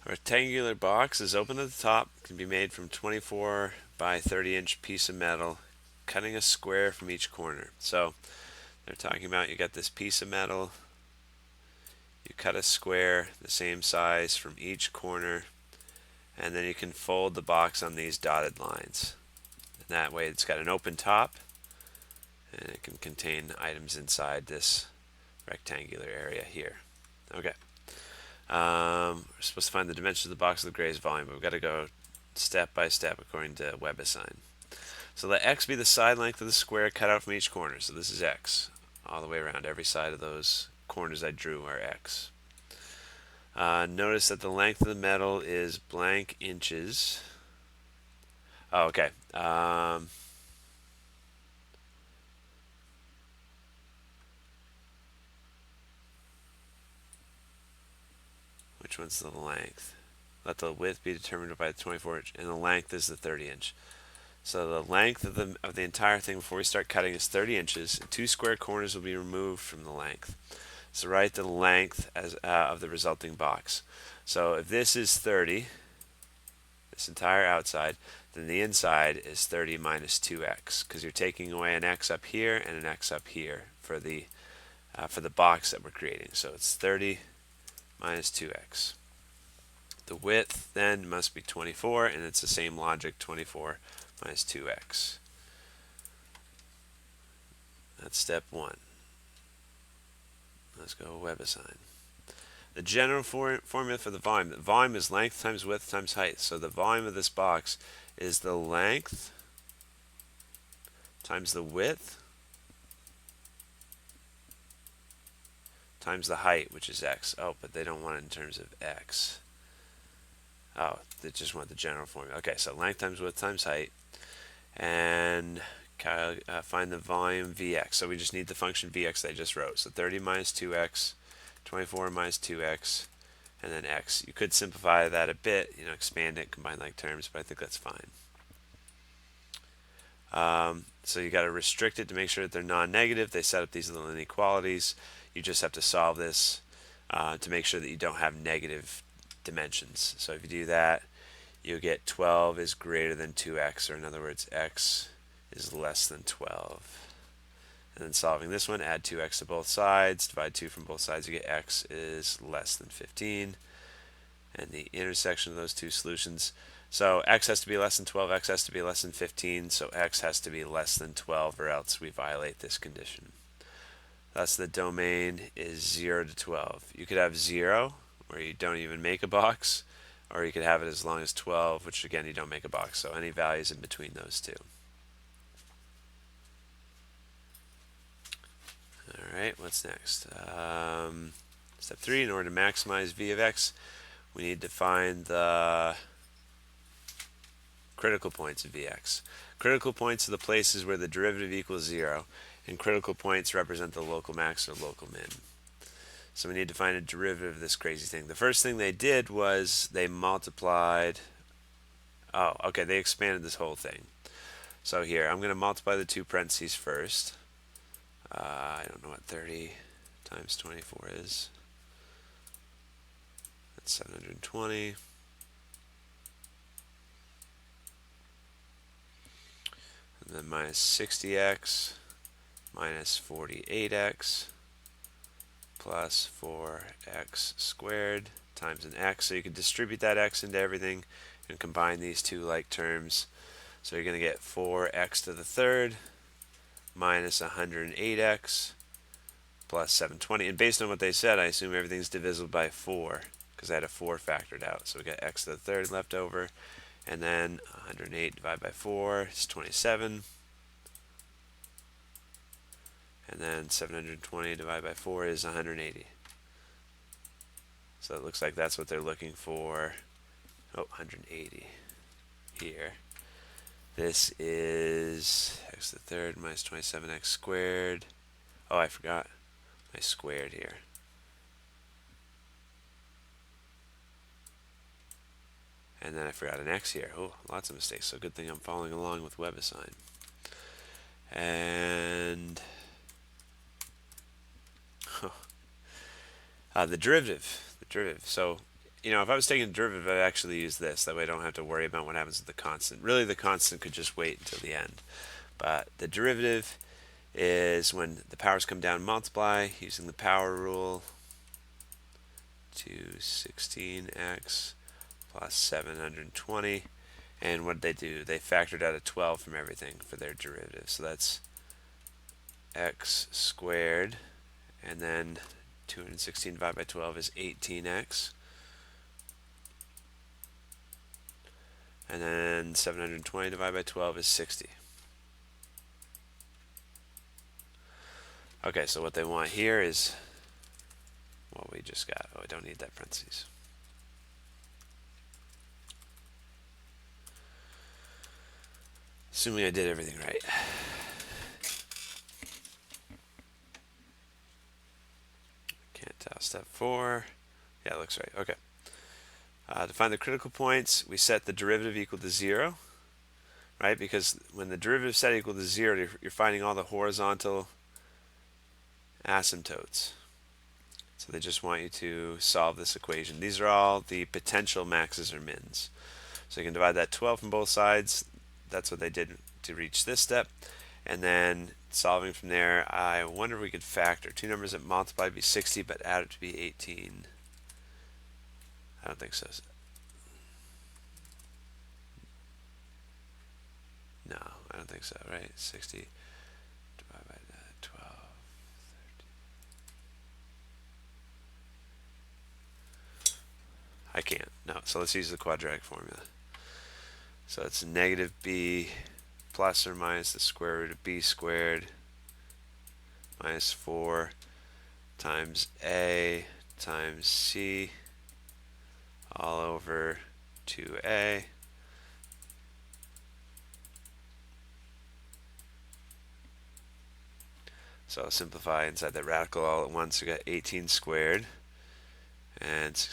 A rectangular box is open at the top, can be made from 24 by 30-inch piece of metal, cutting a square from each corner. So they're talking about you got this piece of metal, you cut a square the same size from each corner, and then you can fold the box on these dotted lines. And that way it's got an open top, and it can contain items inside this rectangular area here. Okay. We're supposed to find the dimensions of the box of the greatest volume, but we've got to go step by step according to WebAssign. So let x be the side length of the square cut out from each corner. So this is x. All the way around every side of those corners I drew are x. Notice that the length of the metal is blank inches. Oh, okay. Which one's the length? Let the width be determined by the 24 inch, and the length is the 30 inch. So the length of the entire thing before we start cutting is 30 inches. And 2 square corners will be removed from the length. So write the length as of the resulting box. So if this is 30, this entire outside, then the inside is 30 minus 2x, because you're taking away an x up here and an x up here for the box that we're creating. So it's 30 minus 2x. The width then must be 24, and it's the same logic, 24 minus 2x. That's step 1. Let's go WebAssign. The general formula for the volume. The volume is length times width times height. So the volume of this box is the length times the width times the height, which is x. Oh, but they don't want it in terms of x. Oh, they just want the general formula. Okay, so length times width times height. And find the volume Vx. So we just need the function Vx that I just wrote. So 30 minus 2x, 24 minus 2x, and then x. You could simplify that a bit, expand it, combine like terms, but I think that's fine. So you got to restrict it to make sure that they're non-negative. They set up these little inequalities. You just have to solve this to make sure that you don't have negative dimensions. So if you do that, you get 12 is greater than 2x, or in other words, x is less than 12. And then solving this one, add 2x to both sides, divide 2 from both sides, you get x is less than 15. And the intersection of those two solutions, so x has to be less than 12, x has to be less than 15, so x has to be less than 12, or else we violate this condition. Thus the domain is 0 to 12. You could have 0, where you don't even make a box, or you could have it as long as 12, which again you don't make a box, so any values in between those two. Alright, what's next? Step 3, in order to maximize v of x, we need to find the critical points of Vx. Critical points are the places where the derivative equals 0, and critical points represent the local max or local min. So we need to find a derivative of this crazy thing. The first thing they did was they multiplied, they expanded this whole thing. So here, I'm going to multiply the two parentheses first. I don't know what 30 times 24 is. That's 720. And then minus 60x minus 48x plus 4x squared times an x. So you can distribute that x into everything and combine these two like terms. So you're going to get 4x to the third minus 108x plus 720. And based on what they said, I assume everything's divisible by 4 because I had a 4 factored out. So we got x to the third left over. And then 108 divided by 4 is 27. And then 720 divided by 4 is 180. So it looks like that's what they're looking for. Oh, 180 here. This is x to the third minus 27x squared. Oh, I forgot my squared here. And then I forgot an x here. Oh, lots of mistakes. So good thing I'm following along with WebAssign. And the derivative. So if I was taking a derivative, I'd actually use this. That way I don't have to worry about what happens with the constant. Really, the constant could just wait until the end. But the derivative is when the powers come down and multiply using the power rule. 216x plus 720. And what did they do? They factored out a 12 from everything for their derivative. So that's x squared, and then 216 divided by 12 is 18x. And then 720 divided by 12 is 60. Okay, so what they want here is what we just got. Oh, I don't need that parentheses. Assuming I did everything right. Can't tell. Step 4. Yeah, it looks right. Okay. To find the critical points, we set the derivative equal to 0, right? Because when the derivative is set equal to 0, you're finding all the horizontal asymptotes. So they just want you to solve this equation. These are all the potential maxes or mins. So you can divide that 12 from both sides. That's what they did to reach this step. And then solving from there, I wonder if we could factor. Two numbers that multiply to be 60, but add it to be 18. I don't think so. No, I don't think so, right? 60 divided by 12. 13. I can't. No, so let's use the quadratic formula. So it's negative b plus or minus the square root of b squared minus 4 times a times c all over 2a. So I'll simplify inside that radical all at once. We got 18 squared and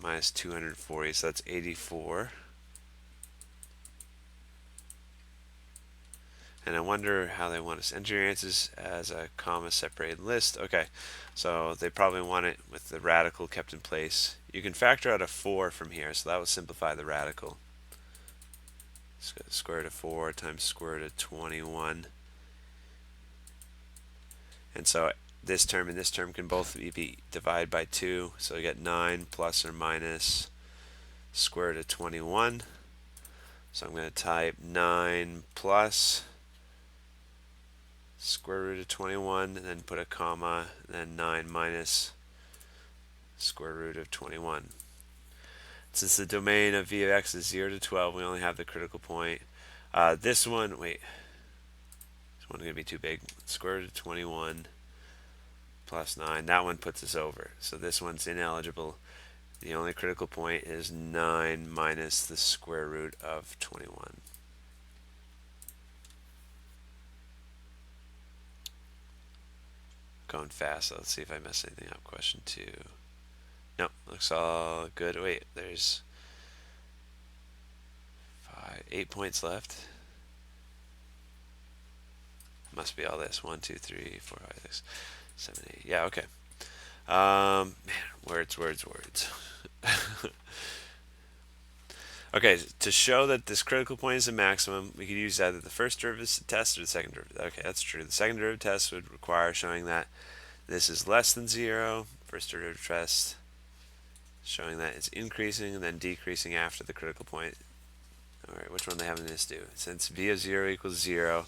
minus 240, so that's 84. And I wonder how they want us to enter your answers as a comma separated list. Okay, so they probably want it with the radical kept in place. You can factor out a 4 from here, so that will simplify the radical. So square root of 4 times square root of 21. And so this term and this term can both be divided by 2. So we get 9 plus or minus square root of 21. So I'm going to type 9 plus square root of 21, and then put a comma, and then 9 minus square root of 21. Since the domain of v of x is 0 to 12, we only have the critical point. This one, wait, this one's going to be too big. Square root of 21 plus 9, that one puts us over. So this one's ineligible. The only critical point is 9 minus the square root of 21. Going fast, so let's see if I messed anything up. Question 2. Nope, looks all good. Wait, there's 8 points left. Must be all this. 1, 2, 3, 4, 5, 6, 7, 8. Yeah, okay. Man, words. Okay, to show that this critical point is a maximum, we could use either the first derivative test or the second derivative. Okay, that's true. The second derivative test would require showing that this is less than 0. First derivative test showing that it's increasing and then decreasing after the critical point. Alright, which one are they having this do? Since v of 0 equals 0,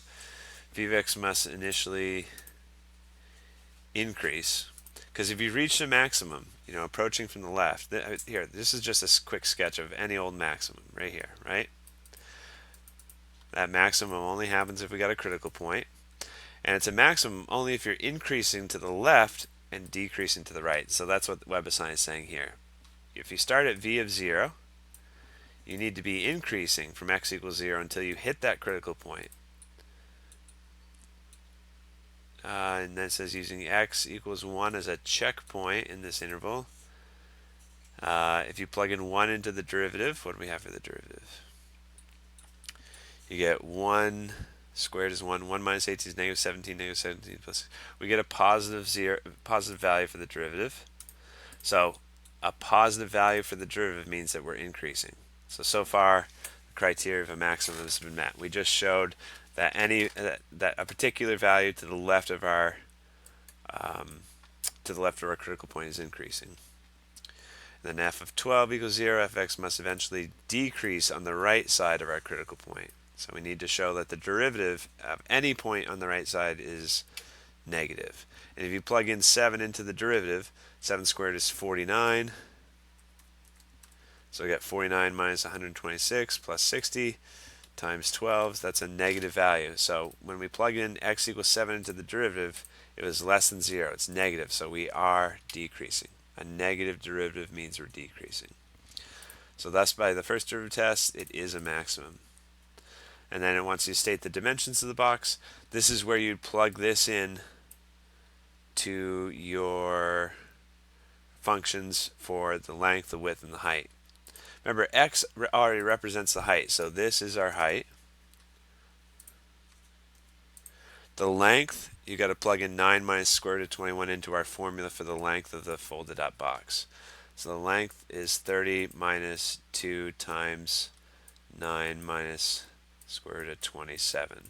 v of x must initially increase. Because if you reach the maximum, approaching from the left, here, this is just a quick sketch of any old maximum right here, right? That maximum only happens if we got a critical point. And it's a maximum only if you're increasing to the left and decreasing to the right. So that's what WebAssign is saying here. If you start at v of 0, you need to be increasing from x equals 0 until you hit that critical point. And then it says using x equals 1 as a checkpoint in this interval. If you plug in 1 into the derivative, what do we have for the derivative? You get 1 squared is 1. 1 minus 18 is negative 17. Negative 17 plus. We get a positive value for the derivative. So a positive value for the derivative means that we're increasing. So far, the criteria of a maximum has been met. We just showed that that a particular value to the left of our critical point is increasing. And then f of 12 equals 0, fx must eventually decrease on the right side of our critical point. So we need to show that the derivative of any point on the right side is negative. And if you plug in 7 into the derivative, 7 squared is 49. So we get 49 minus 126 plus 60 times 12. That's a negative value. So when we plug in x equals 7 into the derivative, it was less than 0. It's negative, so we are decreasing. A negative derivative means we're decreasing. So thus, by the first derivative test, it is a maximum. And then it wants you to state the dimensions of the box. This is where you'd plug this in to your functions for the length, the width, and the height. Remember, x already represents the height, so this is our height. The length, you got to plug in 9 minus square root of 21 into our formula for the length of the folded up box. So the length is 30 minus 2 times 9 minus square root of 27.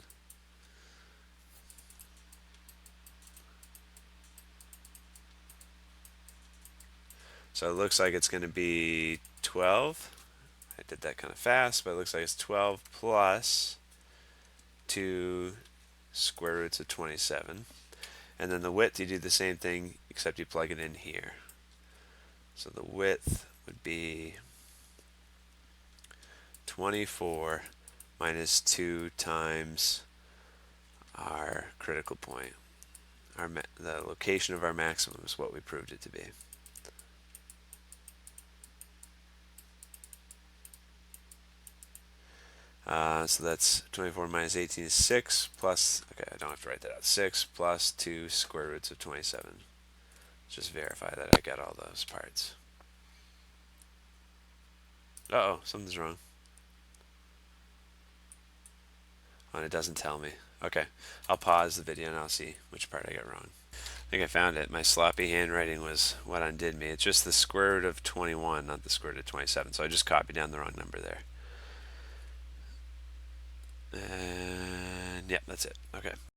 So it looks like it's going to be 12. I did that kind of fast, but it looks like it's 12 plus 2 square roots of 27. And then the width, you do the same thing, except you plug it in here. So the width would be 24 minus 2 times our critical point. The location of our maximum is what we proved it to be. So that's 24 minus 18 is 6 plus, okay, I don't have to write that out, 6 plus 2 square roots of 27. Just verify that I got all those parts. Uh-oh, something's wrong. Oh, and it doesn't tell me. Okay, I'll pause the video and I'll see which part I got wrong. I think I found it. My sloppy handwriting was what undid me. It's just the square root of 21, not the square root of 27. So I just copied down the wrong number there. And yep, that's it. Okay.